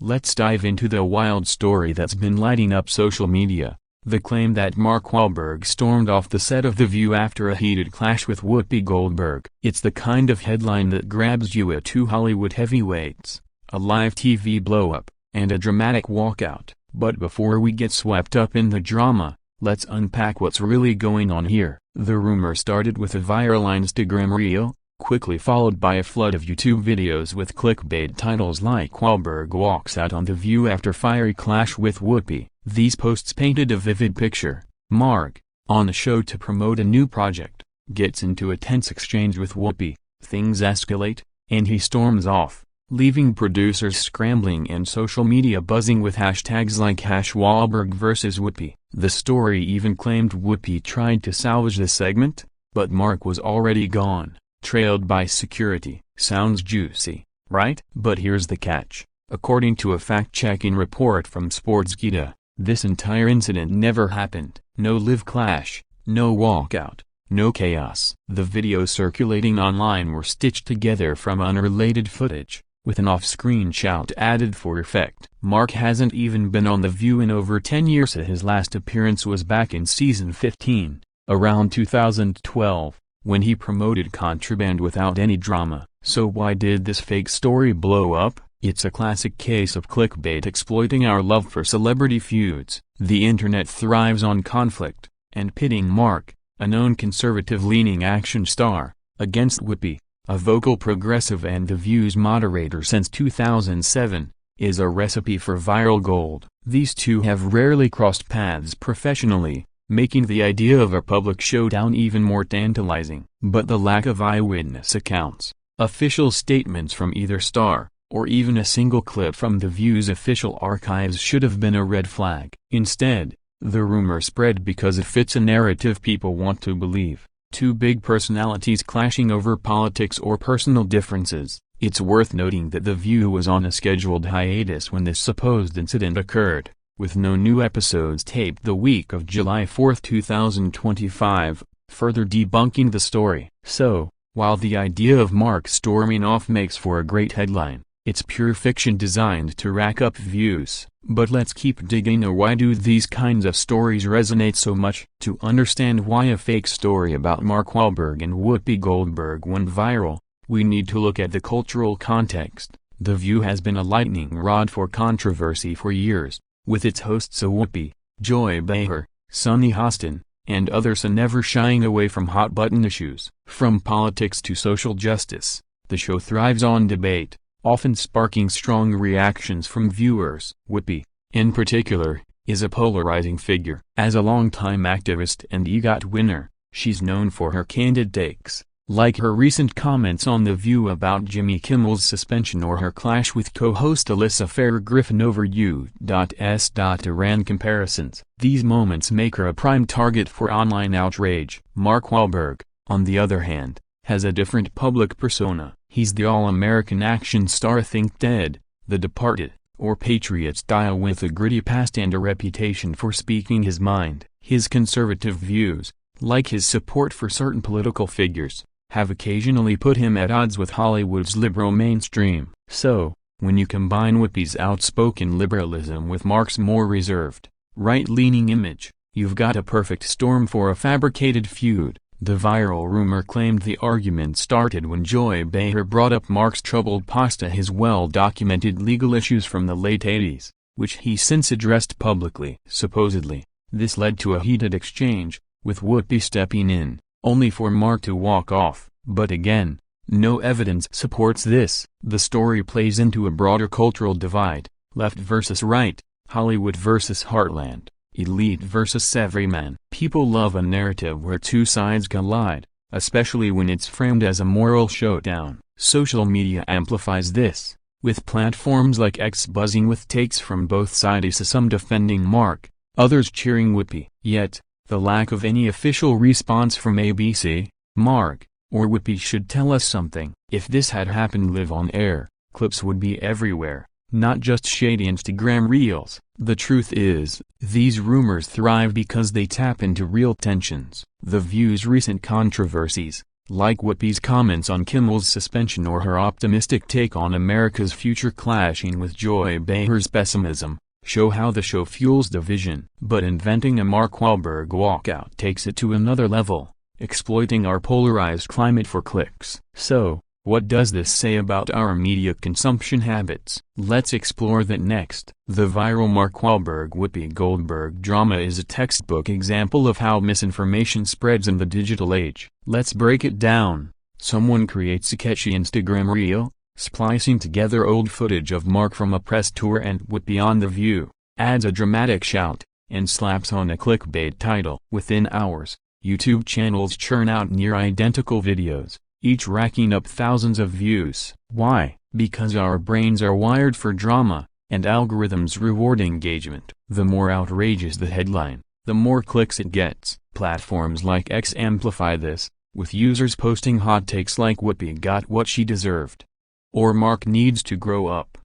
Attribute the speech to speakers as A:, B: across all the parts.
A: Let's dive into the wild story that's been lighting up social media. The claim that Mark Wahlberg stormed off the set of The View after a heated clash with Whoopi Goldberg. It's the kind of headline that grabs you at two Hollywood heavyweights, a live TV blow-up, and a dramatic walkout. But before we get swept up in the drama, let's unpack what's really going on here. The rumor started with a viral Instagram reel, quickly followed by a flood of YouTube videos with clickbait titles like "Wahlberg walks out on The View after fiery clash with Whoopi." These posts painted a vivid picture. Mark, on the show to promote a new project, gets into a tense exchange with Whoopi, things escalate, and he storms off, leaving producers scrambling and social media buzzing with hashtags like #Wahlberg vs Whoopi. The story even claimed Whoopi tried to salvage the segment, but Mark was already gone, trailed by security. Sounds juicy, right? But here's the catch. According to a fact-checking report from Sportskeeda, this entire incident never happened. No live clash, no walkout, no chaos. The videos circulating online were stitched together from unrelated footage, with an off-screen shout added for effect. Mark hasn't even been on The View in over 10 years. His last appearance was back in season 15, around 2012, when he promoted Contraband without any drama. So why did this fake story blow up? It's a classic case of clickbait exploiting our love for celebrity feuds. The internet thrives on conflict, and pitting Mark, a known conservative-leaning action star, against Whoopi, a vocal progressive and The View's moderator since 2007, is a recipe for viral gold. These two have rarely crossed paths professionally, making the idea of a public showdown even more tantalizing. But the lack of eyewitness accounts, official statements from either star, or even a single clip from The View's official archives should have been a red flag. Instead, the rumor spread because it fits a narrative people want to believe. Two big personalities clashing over politics or personal differences. It's worth noting that The View was on a scheduled hiatus when this supposed incident occurred, with no new episodes taped the week of July 4, 2025, further debunking the story. So, while the idea of Mark storming off makes for a great headline, it's pure fiction designed to rack up views. But let's keep digging. Why do these kinds of stories resonate so much? To understand why a fake story about Mark Wahlberg and Whoopi Goldberg went viral, we need to look at the cultural context. The View has been a lightning rod for controversy for years, with its hosts Whoopi, Joy Behar, Sunny Hostin, and others, never shying away from hot-button issues. From politics to social justice, the show thrives on debate, often sparking strong reactions from viewers. Whoopi, in particular, is a polarizing figure. As a longtime activist and EGOT winner, she's known for her candid takes, like her recent comments on The View about Jimmy Kimmel's suspension or her clash with co-host Alyssa Farah-Griffin over U.S.-Iran comparisons. These moments make her a prime target for online outrage. Mark Wahlberg, on the other hand, has a different public persona. He's the all-American action star. Think Dead, The Departed, or Patriot style, with a gritty past and a reputation for speaking his mind. His conservative views, like his support for certain political figures, have occasionally put him at odds with Hollywood's liberal mainstream. So, when you combine Whoopi's outspoken liberalism with Mark's more reserved, right-leaning image, you've got a perfect storm for a fabricated feud. The viral rumor claimed the argument started when Joy Behar brought up Mark's troubled past, his well-documented legal issues from the late 80s, which he since addressed publicly. Supposedly, this led to a heated exchange, with Whoopi stepping in, only for Mark to walk off. But again, no evidence supports this. The story plays into a broader cultural divide, left versus right, Hollywood versus Heartland, elite versus everyman. People love a narrative where two sides collide, especially when it's framed as a moral showdown. Social media amplifies this, with platforms like X buzzing with takes from both sides, some defending Mark, others cheering Whoopi. Yet, the lack of any official response from ABC, Mark, or Whoopi should tell us something. If this had happened live on air, clips would be everywhere, not just shady Instagram reels. The truth is, these rumors thrive because they tap into real tensions. The View's recent controversies, like Whoopi's comments on Kimmel's suspension or her optimistic take on America's future clashing with Joy Behar's pessimism, show how the show fuels division. But inventing a Mark Wahlberg walkout takes it to another level, exploiting our polarized climate for clicks. So, what does this say about our media consumption habits? Let's explore that next. The viral Mark Wahlberg-Whoopi Goldberg drama is a textbook example of how misinformation spreads in the digital age. Let's break it down. Someone creates a catchy Instagram reel, splicing together old footage of Mark from a press tour and Whoopi on The View, adds a dramatic shout, and slaps on a clickbait title. Within hours, YouTube channels churn out near-identical videos, each racking up thousands of views. Why? Because our brains are wired for drama, and algorithms reward engagement. The more outrageous the headline, the more clicks it gets. Platforms like X amplify this, with users posting hot takes like Whoopi got what she deserved, or Mark needs to grow up,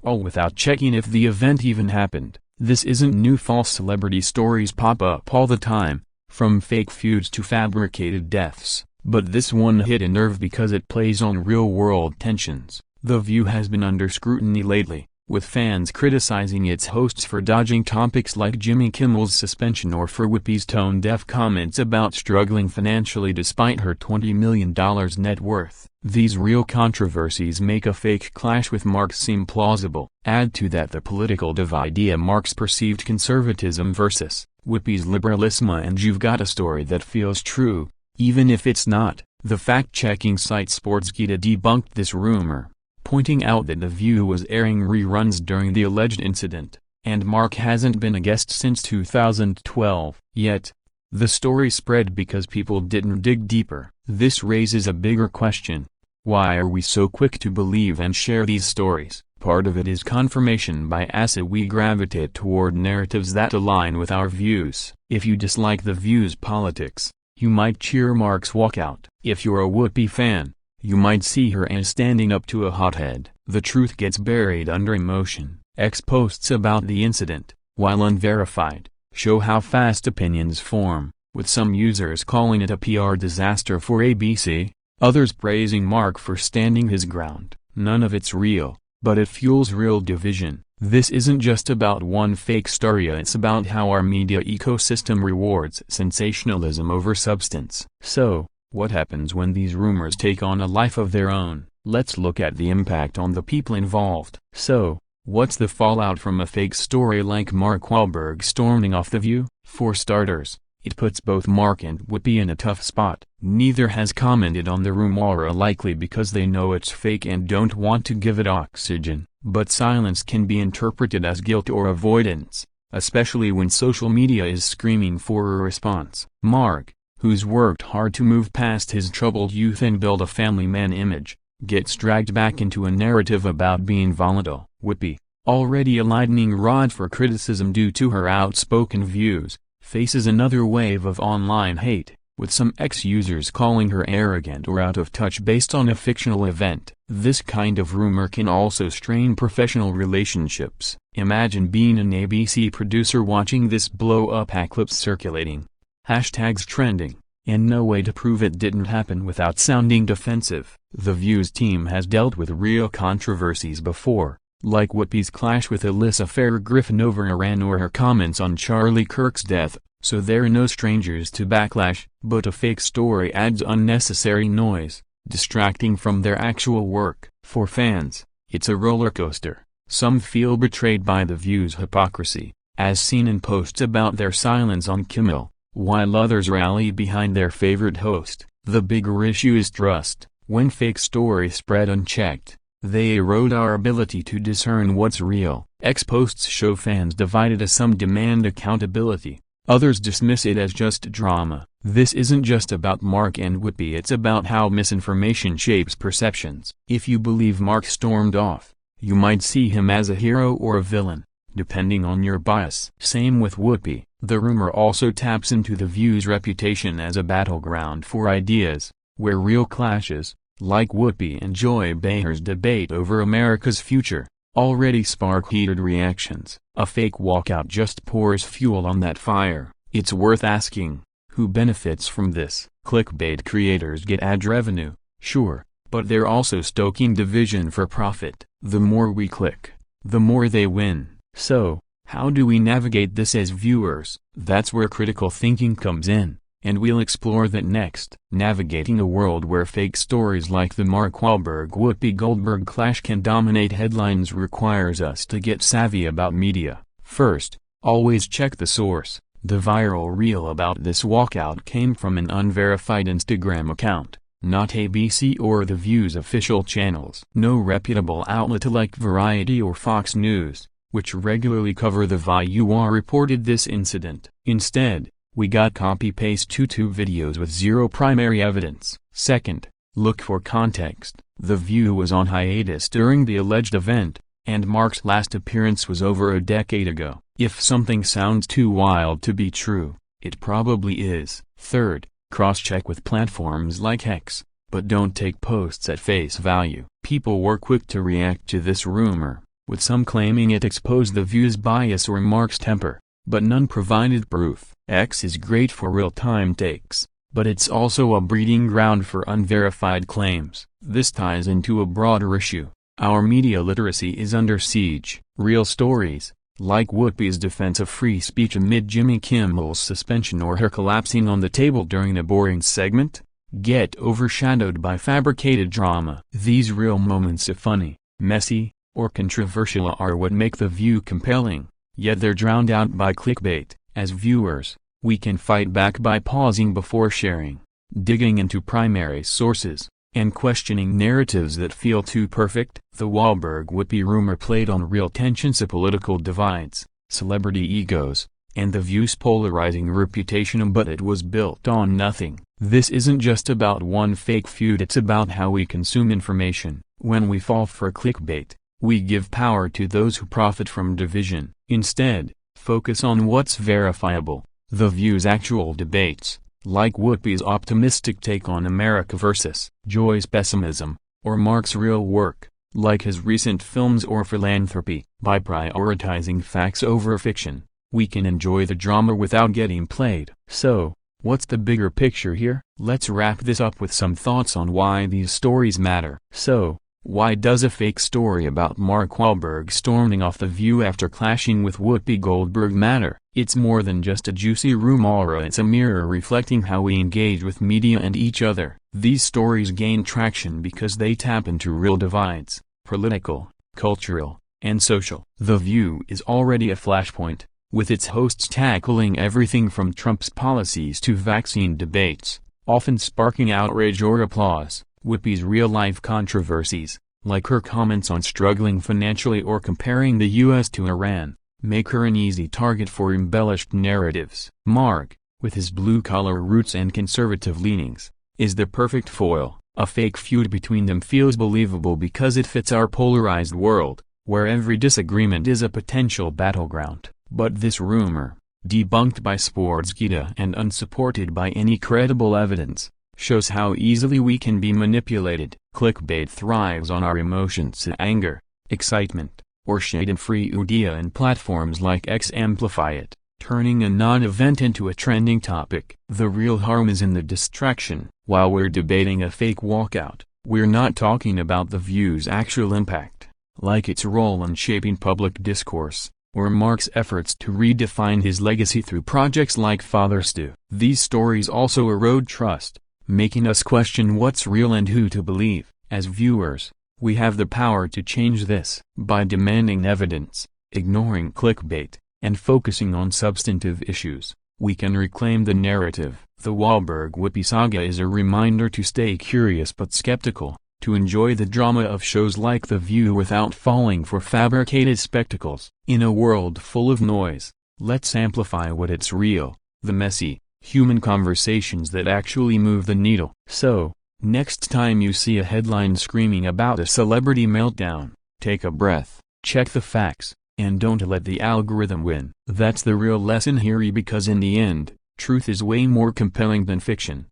A: all without checking if the event even happened. This isn't new. False celebrity stories pop up all the time, from fake feuds to fabricated deaths. But this one hit a nerve because it plays on real-world tensions. The View has been under scrutiny lately, with fans criticizing its hosts for dodging topics like Jimmy Kimmel's suspension or for Whoopi's tone-deaf comments about struggling financially despite her $20 million net worth. These real controversies make a fake clash with Mark seem plausible. Add to that the political divide via Mark's perceived conservatism versus Whoopi's liberalism, and you've got a story that feels true, even if it's not. The fact-checking site Sportskeeda debunked this rumor, pointing out that The View was airing reruns during the alleged incident, and Mark hasn't been a guest since 2012. Yet, the story spread because people didn't dig deeper. This raises a bigger question. Why are we so quick to believe and share these stories? Part of it is confirmation bias. We gravitate toward narratives that align with our views. If you dislike The View's politics, you might cheer Mark's walkout. If you're a Whoopi fan, you might see her as standing up to a hothead. The truth gets buried under emotion. X posts about the incident, while unverified, show how fast opinions form, with some users calling it a PR disaster for ABC, others praising Mark for standing his ground. None of it's real, but it fuels real division. This isn't just about one fake story, it's about how our media ecosystem rewards sensationalism over substance. So, what happens when these rumors take on a life of their own? Let's look at the impact on the people involved. So, what's the fallout from a fake story like Mark Wahlberg storming off The View? For starters, it puts both Mark and Whoopi in a tough spot. Neither has commented on the rumor, likely because they know it's fake and don't want to give it oxygen. But silence can be interpreted as guilt or avoidance, especially when social media is screaming for a response. Mark, who's worked hard to move past his troubled youth and build a family man image, gets dragged back into a narrative about being volatile. Whoopi, already a lightning rod for criticism due to her outspoken views, faces another wave of online hate, with some ex-users calling her arrogant or out of touch based on a fictional event. This kind of rumor can also strain professional relationships. Imagine being an ABC producer watching this blow-up clips circulating, hashtags trending, and no way to prove it didn't happen without sounding defensive. The View's team has dealt with real controversies before, like Whoopi's clash with Alyssa Farah-Griffin over Iran or her comments on Charlie Kirk's death, so they're no strangers to backlash. But a fake story adds unnecessary noise, distracting from their actual work. For fans, it's a roller coaster. Some feel betrayed by The View's hypocrisy, as seen in posts about their silence on Kimmel, while others rally behind their favorite host. The bigger issue is trust. When fake stories spread unchecked, they erode our ability to discern what's real. X posts show fans divided as some demand accountability, others dismiss it as just drama. This isn't just about Mark and Whoopi, it's about how misinformation shapes perceptions. If you believe Mark stormed off, you might see him as a hero or a villain, depending on your bias. Same with Whoopi. The rumor also taps into The View's reputation as a battleground for ideas, where real clashes, like Whoopi and Joy Behar's debate over America's future, already spark heated reactions. A fake walkout just pours fuel on that fire. It's worth asking, Who benefits from this? Clickbait creators get ad revenue, sure, but they're also stoking division for profit. The more we click, the more they win. So, how do we navigate this as viewers? That's where critical thinking comes in, and we'll explore that next. Navigating a world where fake stories like the Mark Wahlberg-Whoopi Goldberg clash can dominate headlines requires us to get savvy about media. First, always check the source. The viral reel about this walkout came from an unverified Instagram account, not ABC or The View's official channels. No reputable outlet like Variety or Fox News, which regularly cover the VIUR, reported this incident. Instead, we got copy-paste YouTube videos with zero primary evidence. Second, look for context. The View was on hiatus during the alleged event, and Mark's last appearance was over a decade ago. If something sounds too wild to be true, it probably is. Third, cross-check with platforms like X, but don't take posts at face value. People were quick to react to this rumor, with some claiming it exposed the View's bias or Mark's temper, but none provided proof. X is great for real-time takes, but it's also a breeding ground for unverified claims. This ties into a broader issue. Our media literacy is under siege. Real stories, like Whoopi's defense of free speech amid Jimmy Kimmel's suspension or her collapsing on the table during a boring segment, get overshadowed by fabricated drama. These real moments of funny, messy, or controversial are what make The View compelling, yet they're drowned out by clickbait. As viewers, we can fight back by pausing before sharing, digging into primary sources, and questioning narratives that feel too perfect. The Wahlberg-Whoopi rumor played on real tensions of political divides, celebrity egos, and The View's polarizing reputation, but it was built on nothing. This isn't just about one fake feud, it's about how we consume information. When we fall for clickbait, we give power to those who profit from division. Instead, focus on what's verifiable. The View's actual debates, like Whoopi's optimistic take on America versus Joy's pessimism, or Mark's real work, like his recent films or philanthropy. By prioritizing facts over fiction, we can enjoy the drama without getting played. So, what's the bigger picture here? Let's wrap this up with some thoughts on why these stories matter. So, why does a fake story about Mark Wahlberg storming off The View after clashing with Whoopi Goldberg matter? It's more than just a juicy rumor, it's a mirror reflecting how we engage with media and each other. These stories gain traction because they tap into real divides, political, cultural, and social. The View is already a flashpoint, with its hosts tackling everything from Trump's policies to vaccine debates, often sparking outrage or applause. Whoopi's real-life controversies, like her comments on struggling financially or comparing the U.S. to Iran, make her an easy target for embellished narratives. Mark, with his blue-collar roots and conservative leanings, is the perfect foil. A fake feud between them feels believable because it fits our polarized world, where every disagreement is a potential battleground. But this rumor, debunked by Sportskeeda and unsupported by any credible evidence, shows how easily we can be manipulated. Clickbait thrives on our emotions: anger, excitement, or shade-free idea, and platforms like X amplify it, turning a non-event into a trending topic. The real harm is in the distraction. While we're debating a fake walkout, we're not talking about The View's actual impact, like its role in shaping public discourse, or Mark's efforts to redefine his legacy through projects like Fathers Do. These stories also erode trust, making us question what's real and who to believe. As viewers, we have the power to change this. By demanding evidence, ignoring clickbait, and focusing on substantive issues, we can reclaim the narrative. The Wahlberg-Whoopi saga is a reminder to stay curious but skeptical, to enjoy the drama of shows like The View without falling for fabricated spectacles. In a world full of noise, let's amplify what it's real, the messy, human conversations that actually move the needle. So, next time you see a headline screaming about a celebrity meltdown, take a breath, check the facts, and don't let the algorithm win. That's the real lesson here, because in the end, truth is way more compelling than fiction.